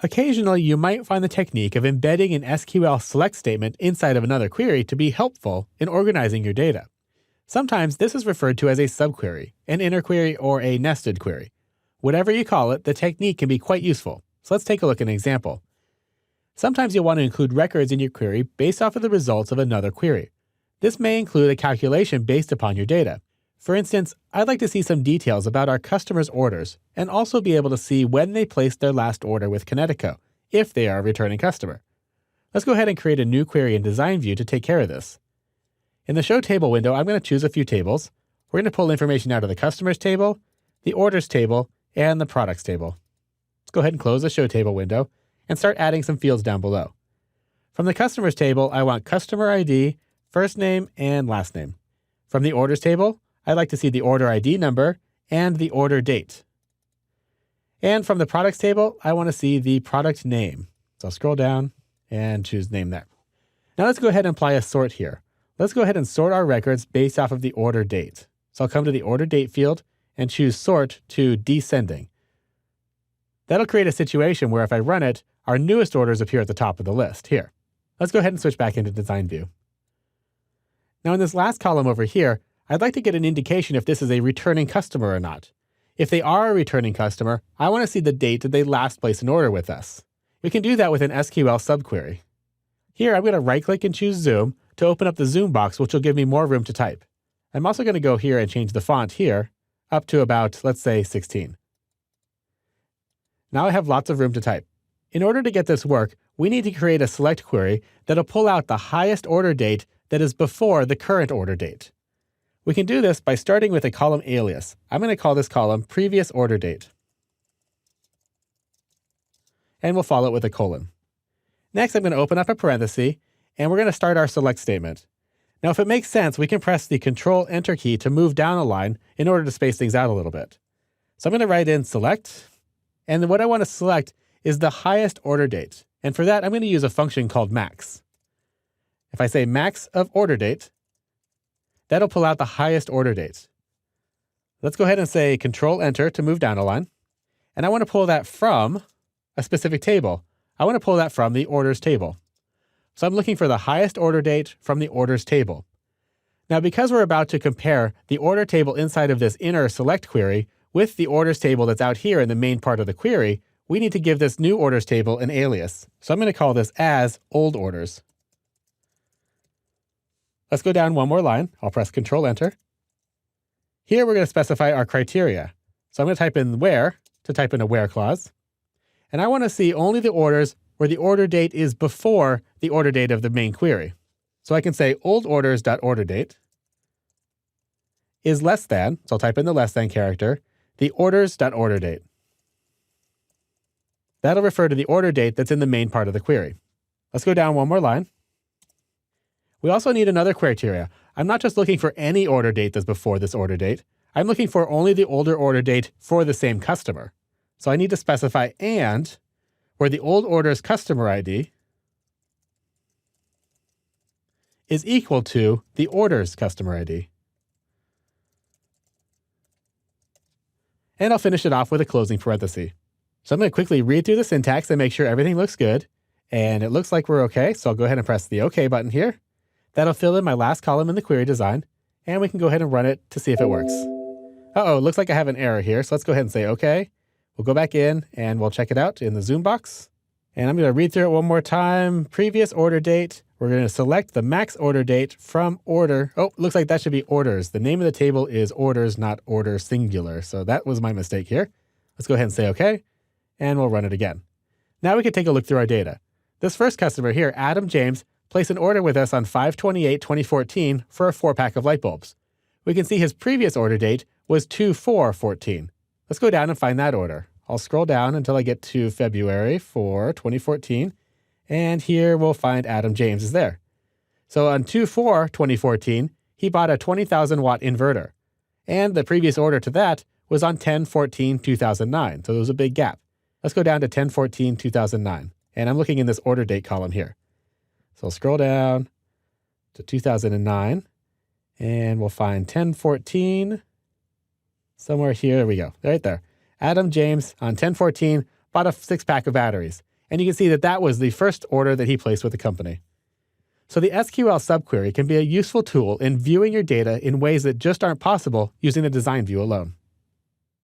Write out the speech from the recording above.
Occasionally, you might find the technique of embedding an SQL select statement inside of another query to be helpful in organizing your data. Sometimes this is referred to as a subquery, an inner query, or a nested query. Whatever you call it, the technique can be quite useful. So let's take a look at an example. Sometimes you'll want to include records in your query based off of the results of another query. This may include a calculation based upon your data. For instance, I'd like to see some details about our customers' orders and also be able to see when they placed their last order with Kinetico, if they are a returning customer. Let's go ahead and create a new query in Design View to take care of this. In the Show Table window, I'm going to choose a few tables. We're going to pull information out of the Customers table, the Orders table, and the Products table. Let's go ahead and close the Show Table window and start adding some fields down below. From the Customers table, I want Customer ID, first name, and last name. From the Orders table, I'd like to see the order ID number and the order date. And from the Products table, I want to see the product name. So I'll scroll down and choose name there. Now let's go ahead and apply a sort here. Let's go ahead and sort our records based off of the order date. So I'll come to the order date field and choose sort to descending. That'll create a situation where if I run it, our newest orders appear at the top of the list here. Let's go ahead and switch back into Design View. Now in this last column over here, I'd like to get an indication if this is a returning customer or not. If they are a returning customer, I want to see the date that they last placed an order with us. We can do that with an SQL subquery. Here, I'm going to right-click and choose Zoom to open up the Zoom box, which will give me more room to type. I'm also going to go here and change the font here up to about, let's say, 16. Now I have lots of room to type. In order to get this work, we need to create a select query that'll pull out the highest order date that is before the current order date. We can do this by starting with a column alias. I'm going to call this column Previous Order Date. And we'll follow it with a colon. Next, I'm going to open up a parenthesis, and we're going to start our select statement. Now, if it makes sense, we can press the Control-Enter key to move down a line in order to space things out a little bit. So I'm going to write in select, and what I want to select is the highest order date. And for that, I'm going to use a function called max. If I say max of order date, that'll pull out the highest order date. Let's go ahead and say Control-Enter to move down a line. And I want to pull that from a specific table. I want to pull that from the Orders table. So I'm looking for the highest order date from the Orders table. Now, because we're about to compare the order table inside of this inner select query with the Orders table that's out here in the main part of the query, we need to give this new Orders table an alias. So I'm going to call this as Old Orders. Let's go down one more line. I'll press Control-Enter. Here we're going to specify our criteria. So I'm going to type in where to type in a where clause. And I want to see only the orders where the order date is before the order date of the main query. So I can say oldorders.orderDate is less than, so I'll type in the less than character, the orders.orderDate. That'll refer to the order date that's in the main part of the query. Let's go down one more line. We also need another criteria. I'm not just looking for any order date that's before this order date. I'm looking for only the older order date for the same customer. So I need to specify and where the old order's customer ID is equal to the order's customer ID. And I'll finish it off with a closing parenthesis. So I'm going to quickly read through the syntax and make sure everything looks good. And it looks like we're OK, so I'll go ahead and press the OK button here. That'll fill in my last column in the query design, and we can go ahead and run it to see if it works. Uh-oh, looks like I have an error here, so let's go ahead and say OK. We'll go back in, and we'll check it out in the Zoom box. And I'm going to read through it one more time. Previous order date. We're going to select the max order date from order. Oh, looks like that should be orders. The name of the table is orders, not order singular. So that was my mistake here. Let's go ahead and say OK, and we'll run it again. Now we can take a look through our data. This first customer here, Adam James, placed an order with us on 5/28/2014 for a 4-pack of light bulbs. We can see his previous order date was 2/4/14. Let's go down and find that order. I'll scroll down until I get to February 4, 2014, and here we'll find Adam James is there. So on 2/4/2014, he bought a 20,000 watt inverter, and the previous order to that was on 10/14/2009, so there was a big gap. Let's go down to 10/14/2009, and I'm looking in this order date column here. So I'll scroll down to 2009, and we'll find 10/14 somewhere here. There we go, right there. Adam James on 10/14 bought a 6-pack of batteries. And you can see that that was the first order that he placed with the company. So the SQL subquery can be a useful tool in viewing your data in ways that just aren't possible using the design view alone.